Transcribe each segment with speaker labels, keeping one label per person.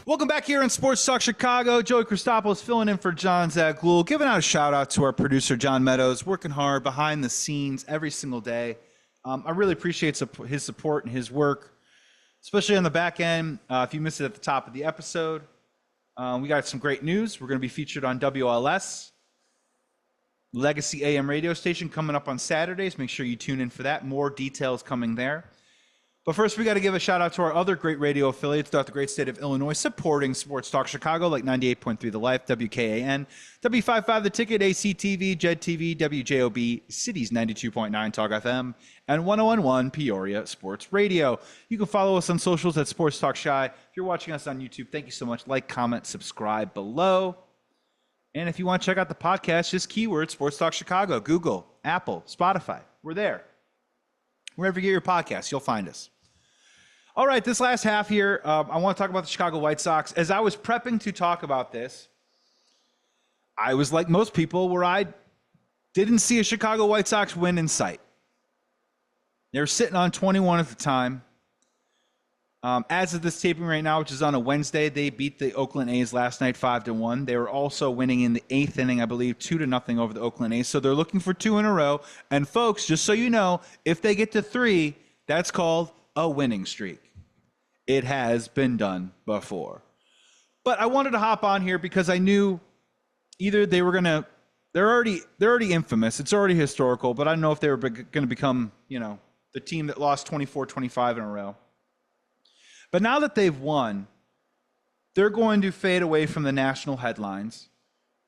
Speaker 1: Welcome back here on Sports Talk Chicago. Joey Christopoulos filling in for John Zaglul, giving out a shout out to our producer John Meadows, working hard behind the scenes every single day. I really appreciate his support and his work, especially on the back end. If you missed it at the top of the episode, we got some great news. We're going to be featured on WLS, Legacy AM radio station, coming up on Saturdays. Make sure you tune in for that. More details coming there. But first, we got to give a shout out to our other great radio affiliates throughout the great state of Illinois, supporting Sports Talk Chicago, like 98.3 The Life, WKAN, W55 The Ticket, ACTV, JED TV, WJOB, Cities 92.9 Talk FM, and 101.1 Peoria Sports Radio. You can follow us on socials at Sports Talk Chi. If you're watching us on YouTube, thank you so much. Like, comment, subscribe below. And if you want to check out the podcast, just keyword Sports Talk Chicago, Google, Apple, Spotify. We're there. Wherever you get your podcasts, you'll find us. All right, this last half here, I want to talk about the Chicago White Sox. As I was prepping to talk about this, I was like most people where I didn't see a Chicago White Sox win in sight. They were sitting on 21 at the time. As of this taping right now, which is on a Wednesday, they beat the Oakland A's last night 5-1. They were also winning in the 8th inning, I believe, 2-0 over the Oakland A's. So they're looking for 2 in a row. And folks, just so you know, if they get to 3, that's called a winning streak. It has been done before. But I wanted to hop on here because I knew either they were they're already infamous. It's already historical, but I don't know if they were going to become, the team that lost 24-25 in a row. But now that they've won, they're going to fade away from the national headlines.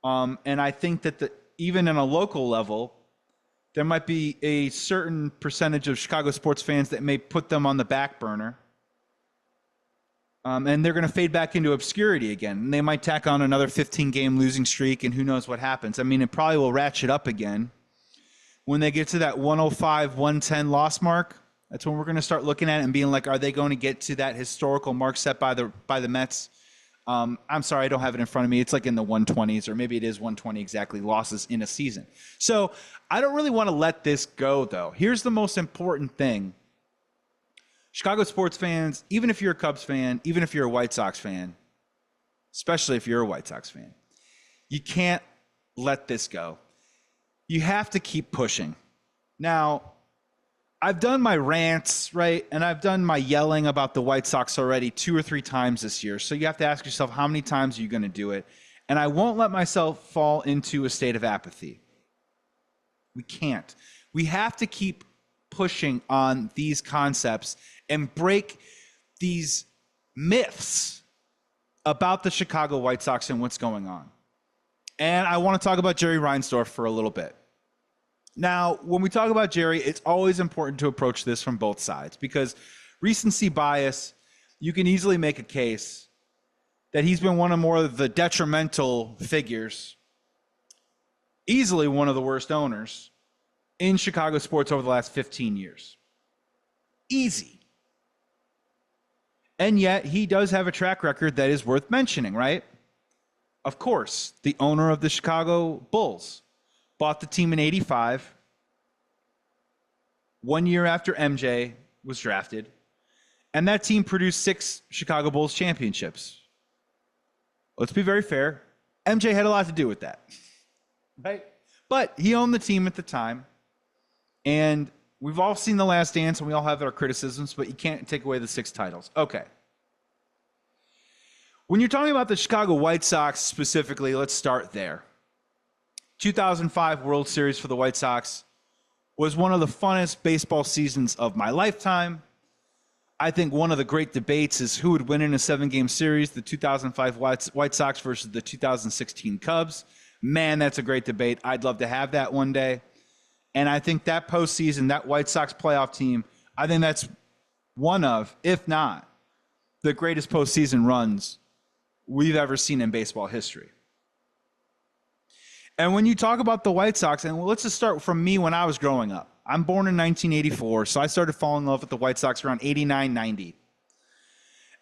Speaker 1: And I think that even in a local level, there might be a certain percentage of Chicago sports fans that may put them on the back burner. And they're going to fade back into obscurity again. And they might tack on another 15-game losing streak, and who knows what happens. I mean, it probably will ratchet up again. When they get to that 105, 110 loss mark, that's when we're going to start looking at it and being like, are they going to get to that historical mark set by the Mets? I'm sorry, I don't have it in front of me. It's like in the 120s, or maybe it is 120 exactly, losses in a season. So I don't really want to let this go, though. Here's the most important thing. Chicago sports fans, even if you're a Cubs fan, even if you're a White Sox fan, especially if you're a White Sox fan, you can't let this go. You have to keep pushing. Now, I've done my rants, right? And I've done my yelling about the White Sox already 2 or 3 times this year. So you have to ask yourself, how many times are you going to do it? And I won't let myself fall into a state of apathy. We can't. We have to keep pushing on these concepts and break these myths about the Chicago White Sox and what's going on. And I want to talk about Jerry Reinsdorf for a little bit. Now, when we talk about Jerry, it's always important to approach this from both sides, because recency bias, you can easily make a case that he's been one of more of the detrimental figures, easily one of the worst owners in Chicago sports over the last 15 years. Easy. And yet he does have a track record that is worth mentioning, right? Of course, the owner of the Chicago Bulls bought the team in '85, 1 year after MJ was drafted, and that team produced 6 Chicago Bulls championships. Let's be very fair. MJ had a lot to do with that, right? But he owned the team at the time, and we've all seen The Last Dance, and we all have our criticisms, but you can't take away the 6 titles. Okay. When you're talking about the Chicago White Sox specifically, let's start there. 2005 World Series for the White Sox was one of the funnest baseball seasons of my lifetime. I think one of the great debates is who would win in a 7-game series, the 2005 White Sox versus the 2016 Cubs. Man, that's a great debate. I'd love to have that one day. And I think that postseason, that White Sox playoff team, I think that's one of, if not, the greatest postseason runs we've ever seen in baseball history. And when you talk about the White Sox, and let's just start from me when I was growing up. I'm born in 1984, so I started falling in love with the White Sox around 89, 90.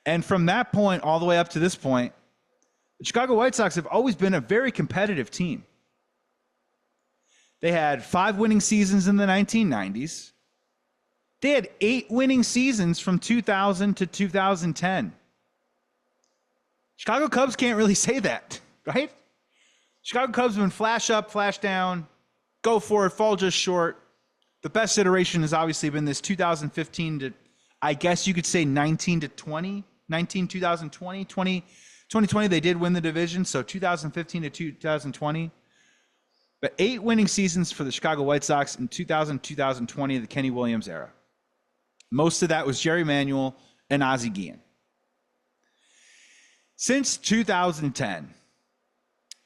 Speaker 1: And from that point all the way up to this point, the Chicago White Sox have always been a very competitive team. They had 5 winning seasons in the 1990s. They had 8 winning seasons from 2000 to 2010. Chicago Cubs can't really say that, right? Chicago Cubs have been flash up, flash down, go for it, fall just short. The best iteration has obviously been this 2015 to, I guess you could say 19 to 20, 2020, they did win the division, so 2015 to 2020. But 8 winning seasons for the Chicago White Sox in 2020, the Kenny Williams era. Most of that was Jerry Manuel and Ozzie Guillen. Since 2010,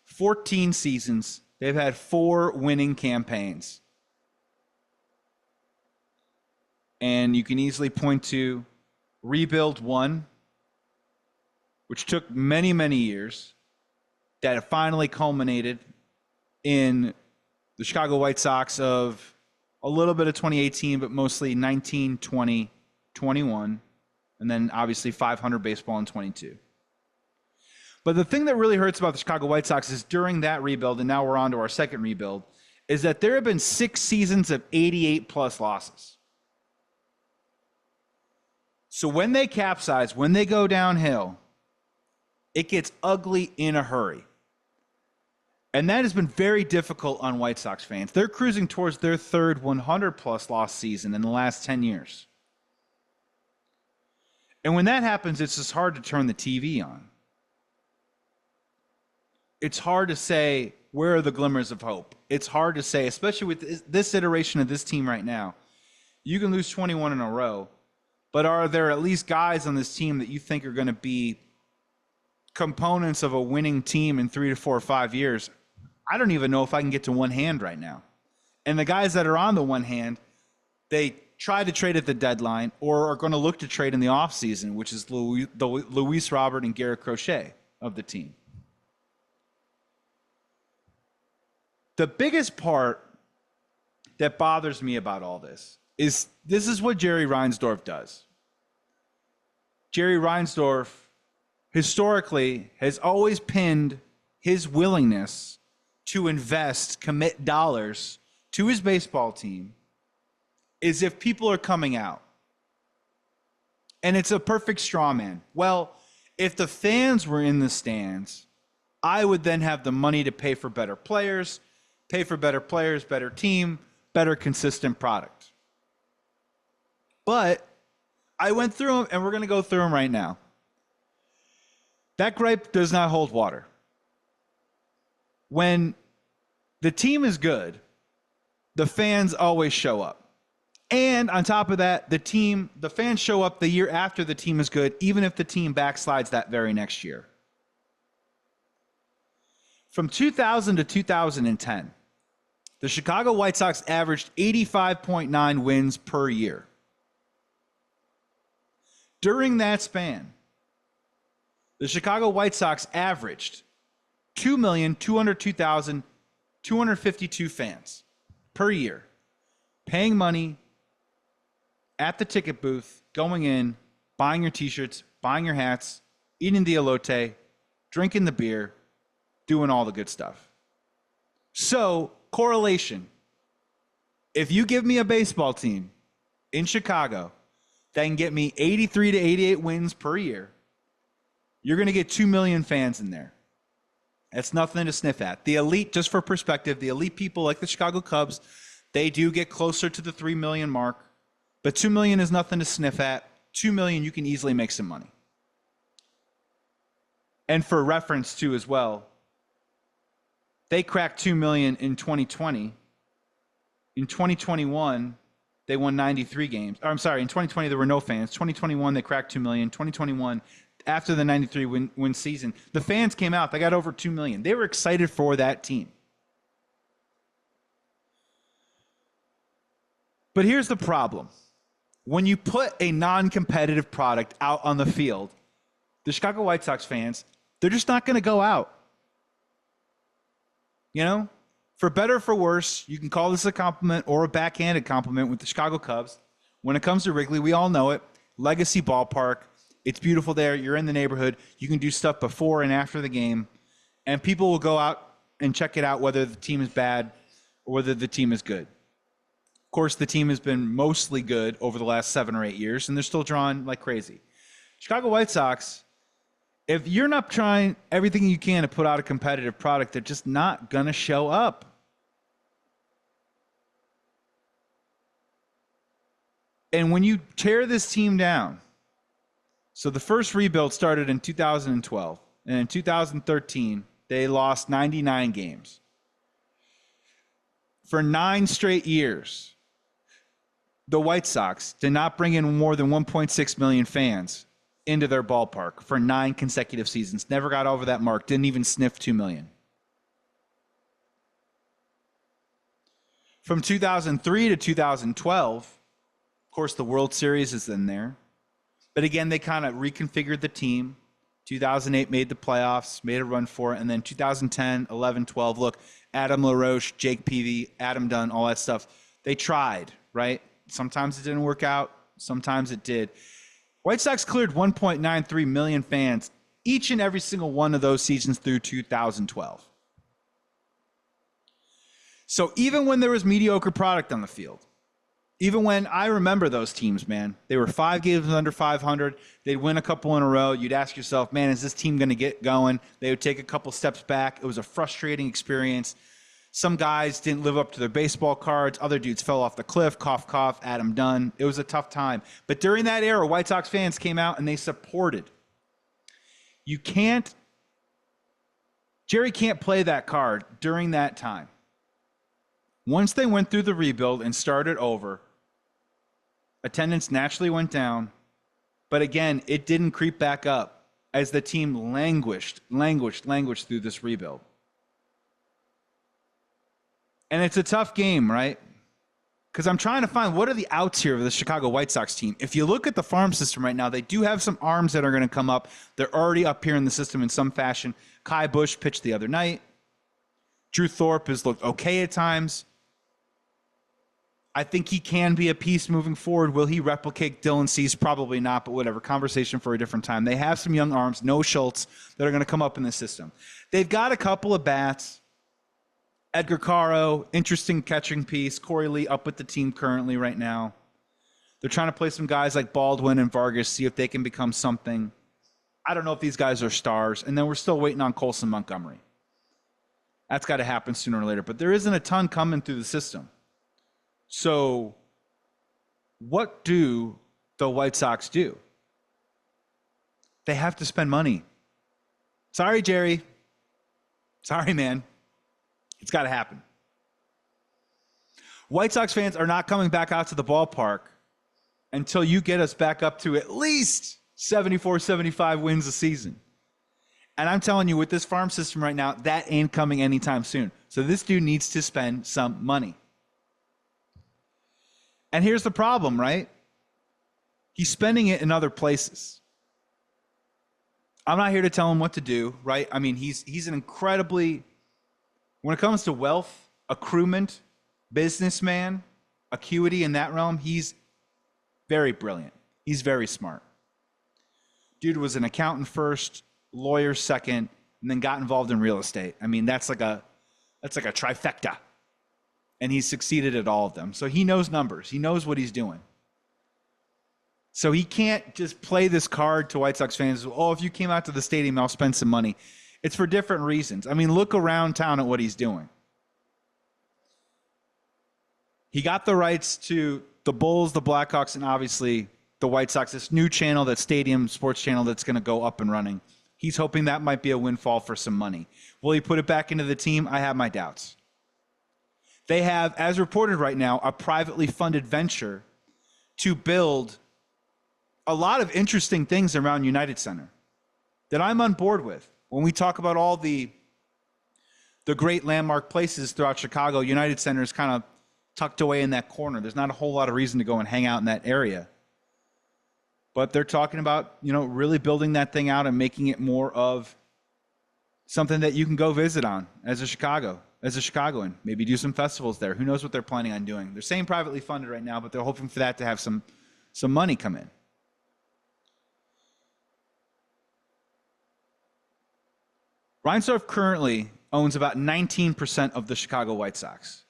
Speaker 1: 14 seasons, they've had 4 winning campaigns. And you can easily point to Rebuild 1, which took many, many years, that finally culminated in the Chicago White Sox of a little bit of 2018, but mostly 19, 20, 21, and then obviously 500 baseball in 22. But the thing that really hurts about the Chicago White Sox is during that rebuild, and now we're on to our second rebuild, is that there have been 6 seasons of 88-plus losses. So when they capsize, when they go downhill, it gets ugly in a hurry. And that has been very difficult on White Sox fans. They're cruising towards their third 100-plus loss season in the last 10 years. And when that happens, it's just hard to turn the TV on. It's hard to say, where are the glimmers of hope? It's hard to say, especially with this iteration of this team right now. You can lose 21 in a row, but are there at least guys on this team that you think are going to be components of a winning team in 3 to 4 or 5 years? I don't even know if I can get to one hand right now. And the guys that are on the one hand, they try to trade at the deadline or are going to look to trade in the offseason, which is Luis Robert and Garrett Crochet of the team. The biggest part that bothers me about all this is what Jerry Reinsdorf does. Jerry Reinsdorf historically has always pinned his willingness to invest, commit dollars to his baseball team is if people are coming out. And it's a perfect straw man. Well, if the fans were in the stands, I would then have the money to pay for better players, better team, better consistent product. But I went through them, and we're going to go through them right now. That gripe does not hold water. When the team is good, the fans always show up. And on top of that, the fans show up the year after the team is good, even if the team backslides that very next year. From 2000 to 2010, the Chicago White Sox averaged 85.9 wins per year. During that span, the Chicago White Sox averaged 2,202,252 fans per year, paying money at the ticket booth, going in, buying your t-shirts, buying your hats, eating the elote, drinking the beer, doing all the good stuff. So, correlation. If you give me a baseball team in Chicago that can get me 83 to 88 wins per year, you're going to get 2 million fans in there. That's nothing to sniff at. The elite, just for perspective, the elite people like the Chicago Cubs, they do get closer to the 3 million mark, but 2 million is nothing to sniff at. 2 million, you can easily make some money. And for reference too as well, they cracked 2 million in 2020. In 2021, they won 93 games. Or, I'm sorry, in 2020 there were no fans. 2021 they cracked 2 million. 2021, after the 93 win season, the fans came out. They got over 2 million. They were excited for that team. But here's the problem. When you put a non-competitive product out on the field, the Chicago White Sox fans, they're just not going to go out. You know, for better or for worse, you can call this a compliment or a backhanded compliment with the Chicago Cubs. When it comes to Wrigley, we all know it. Legacy ballpark. It's beautiful there. You're in the neighborhood. You can do stuff before and after the game. And people will go out and check it out whether the team is bad or whether the team is good. Of course, the team has been mostly good over the last 7 or 8 years, and they're still drawing like crazy. Chicago White Sox, If you're not trying everything you can to put out a competitive product, they're just not going to show up. And when you tear this team down, so the first rebuild started in 2012, and in 2013, they lost 99 games. For 9 straight years, the White Sox did not bring in more than 1.6 million fans into their ballpark for 9 consecutive seasons. Never got over that mark, didn't even sniff 2 million. From 2003 to 2012, of course, the World Series is in there. But again, they kind of reconfigured the team. 2008 made the playoffs, made a run for it. And then 2010, 11, 12, look, Adam LaRoche, Jake Peavy, Adam Dunn, all that stuff. They tried, right? Sometimes it didn't work out. Sometimes it did. White Sox cleared 1.93 million fans each and every single one of those seasons through 2012. So even when there was mediocre product on the field, even when I remember those teams, man, they were 5 games under 500. They'd win a couple in a row. You'd ask yourself, man, is this team going to get going? They would take a couple steps back. It was a frustrating experience. Some guys didn't live up to their baseball cards. Other dudes fell off the cliff. Cough, cough, Adam Dunn. It was a tough time. But during that era, White Sox fans came out and they supported. Jerry can't play that card during that time. Once they went through the rebuild and started over, attendance naturally went down, but again, it didn't creep back up as the team languished through this rebuild. And it's a tough game, right? Because I'm trying to find what are the outs here of the Chicago White Sox team. If you look at the farm system right now, they do have some arms that are going to come up. They're already up here in the system in some fashion. Kai Busch pitched the other night. Drew Thorpe has looked okay at times. I think he can be a piece moving forward. Will he replicate Dylan Cease? Probably not, but whatever. Conversation for a different time. They have some young arms, no Schultz, that are going to come up in the system. They've got a couple of bats. Edgar Caro, interesting catching piece. Corey Lee up with the team currently right now. They're trying to play some guys like Baldwin and Vargas, see if they can become something. I don't know if these guys are stars. And then we're still waiting on Colson Montgomery. That's got to happen sooner or later. But there isn't a ton coming through the system. So what do the White Sox do? They have to spend money. Sorry, Jerry. Sorry, man. It's got to happen. White Sox fans are not coming back out to the ballpark until you get us back up to at least 74, 75 wins a season. And I'm telling you, with this farm system right now, that ain't coming anytime soon. So this dude needs to spend some money. And here's the problem, right? He's spending it in other places. I'm not here to tell him what to do, right? I mean, he's an incredibly, when it comes to wealth, accruement, businessman, acuity in that realm, he's very brilliant. He's very smart. Dude was an accountant first, lawyer second, and then got involved in real estate. I mean, that's like a trifecta. And he's succeeded at all of them. So he knows numbers. He knows what he's doing. So he can't just play this card to White Sox fans. Oh, if you came out to the stadium, I'll spend some money. It's for different reasons. I mean, look around town at what he's doing. He got the rights to the Bulls, the Blackhawks, and obviously the White Sox, this new channel, that Stadium Sports Channel that's going to go up and running. He's hoping that might be a windfall for some money. Will he put it back into the team? I have my doubts. They have, as reported right now, a privately funded venture to build a lot of interesting things around United Center that I'm on board with. When we talk about all the great landmark places throughout Chicago, United Center is kind of tucked away in that corner. There's not a whole lot of reason to go and hang out in that area. But they're talking about, really building that thing out and making it more of something that you can go visit on as a Chicagoan, maybe do some festivals there. Who knows what they're planning on doing? They're saying privately funded right now, but they're hoping for that to have some money come in. Reinsdorf currently owns about 19% of the Chicago White Sox.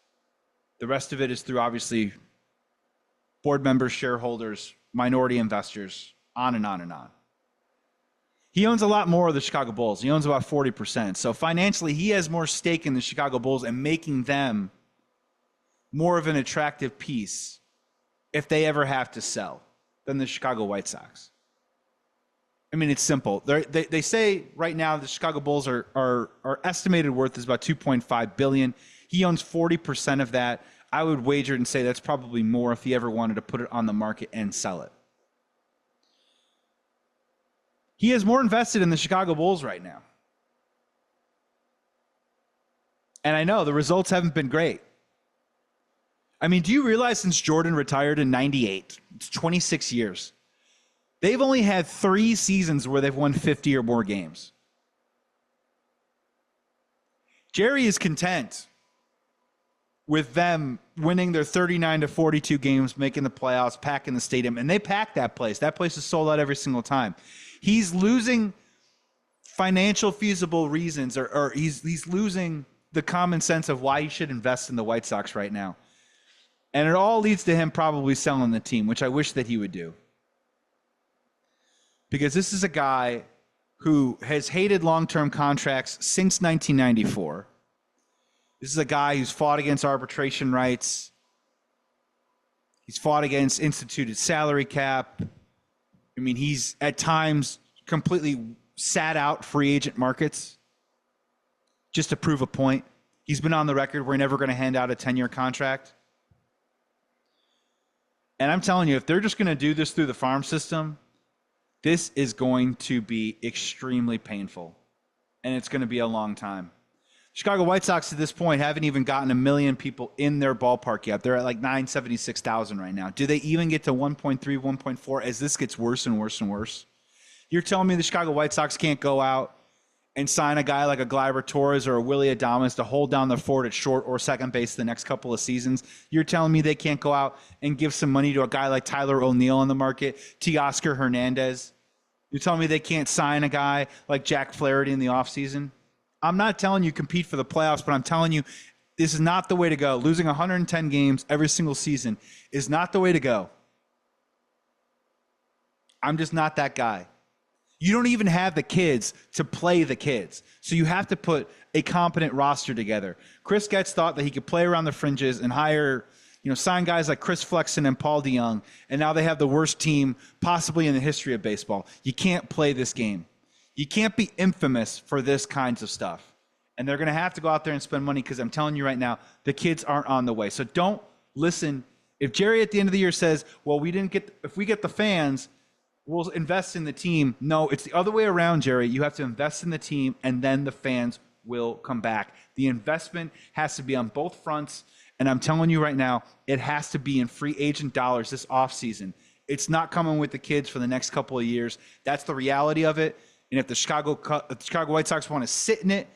Speaker 1: The rest of it is through, obviously, board members, shareholders, minority investors, on and on and on. He owns a lot more of the Chicago Bulls. He owns about 40%. So financially, he has more stake in the Chicago Bulls and making them more of an attractive piece if they ever have to sell than the Chicago White Sox. I mean, it's simple. They say right now the Chicago Bulls are estimated worth is about $2.5 billion. He owns 40% of that. I would wager and say that's probably more if he ever wanted to put it on the market and sell it. He is more invested in the Chicago Bulls right now. And I know the results haven't been great. I mean, do you realize since Jordan retired in 98, it's 26 years, they've only had 3 seasons where they've won 50 or more games. Jerry is content with them winning their 39 to 42 games, making the playoffs, packing the stadium, and they pack that place. That place is sold out every single time. He's losing financial feasible reasons, or he's losing the common sense of why he should invest in the White Sox right now. And it all leads to him probably selling the team, which I wish that he would do. Because this is a guy who has hated long-term contracts since 1994. This is a guy who's fought against arbitration rights. He's fought against instituted salary cap. I mean, he's at times completely sat out free agent markets just to prove a point. He's been on the record, we're never going to hand out a 10-year contract. And I'm telling you, if they're just going to do this through the farm system, this is going to be extremely painful. And it's going to be a long time. Chicago White Sox at this point haven't even gotten 1 million people in their ballpark yet. They're at like 976,000 right now. Do they even get to 1.3, 1.4 as this gets worse and worse and worse? You're telling me the Chicago White Sox can't go out and sign a guy like a Gleyber Torres or a Willy Adames to hold down the fort at short or second base the next couple of seasons? You're telling me they can't go out and give some money to a guy like Tyler O'Neill on the market, Teoscar Hernandez? You're telling me they can't sign a guy like Jack Flaherty in the offseason? I'm not telling you compete for the playoffs, but I'm telling you this is not the way to go. Losing 110 games every single season is not the way to go. I'm just not that guy. You don't even have the kids to play the kids. So you have to put a competent roster together. Chris Getz thought that he could play around the fringes and hire, sign guys like Chris Flexen and Paul DeYoung, and now they have the worst team possibly in the history of baseball. You can't play this game. You can't be infamous for this kinds of stuff. And they're going to have to go out there and spend money because I'm telling you right now, the kids aren't on the way. So don't listen. If Jerry at the end of the year says, well, if we get the fans, we'll invest in the team. No, it's the other way around, Jerry. You have to invest in the team, and then the fans will come back. The investment has to be on both fronts, and I'm telling you right now, it has to be in free agent dollars this offseason. It's not coming with the kids for the next couple of years. That's the reality of it. And if the Chicago White Sox want to sit in it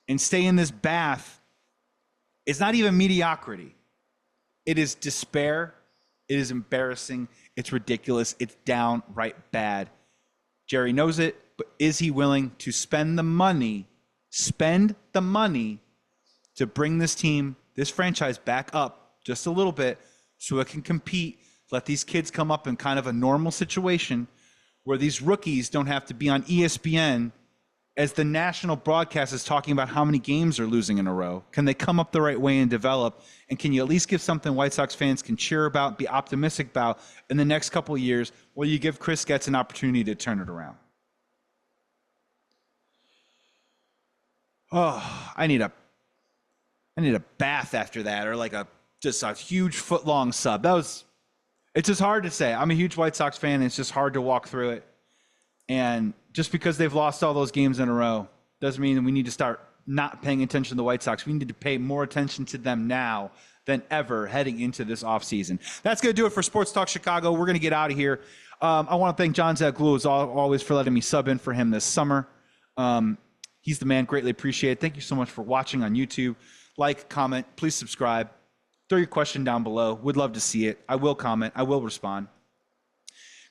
Speaker 1: and stay in this bath, it's not even mediocrity. It is despair. It is embarrassing. It's ridiculous. It's downright bad. Jerry knows it, but is he willing to spend the money to bring this team, this franchise back up just a little bit so it can compete, let these kids come up in kind of a normal situation where these rookies don't have to be on ESPN as the national broadcast is talking about how many games they're losing in a row. Can they come up the right way and develop? And can you at least give something White Sox fans can cheer about, be optimistic about in the next couple of years where you give Chris Getz an opportunity to turn it around? Oh, I need a bath after that, or like just a huge foot-long sub. It's just hard to say. I'm a huge White Sox fan, and it's just hard to walk through it. And just because they've lost all those games in a row doesn't mean that we need to start not paying attention to the White Sox. We need to pay more attention to them now than ever heading into this offseason. That's going to do it for Sports Talk Chicago. We're going to get out of here. I want to thank John Zaghloul, as always, for letting me sub in for him this summer. He's the man. Greatly appreciate it. Thank you so much for watching on YouTube. Like, comment, please subscribe. Throw your question down below. Would love to see it. I will comment. I will respond.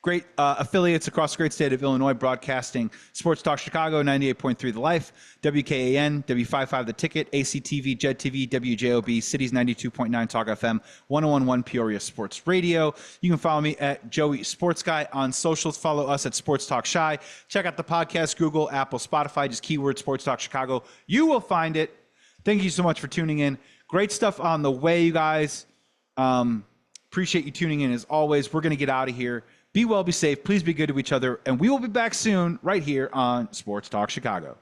Speaker 1: Great affiliates across the great state of Illinois broadcasting Sports Talk Chicago, 98.3 The Life, WKAN, W55 The Ticket, ACTV, JED TV, WJOB, Cities 92.9 Talk FM, 101.1 Peoria Sports Radio. You can follow me at Joey Sports Guy on socials. Follow us at Sports Talk Chi. Check out the podcast, Google, Apple, Spotify, just keyword Sports Talk Chicago. You will find it. Thank you so much for tuning in. Great stuff on the way, you guys. Appreciate you tuning in as always. We're going to get out of here. Be well, be safe. Please be good to each other. And we will be back soon right here on Sports Talk Chicago.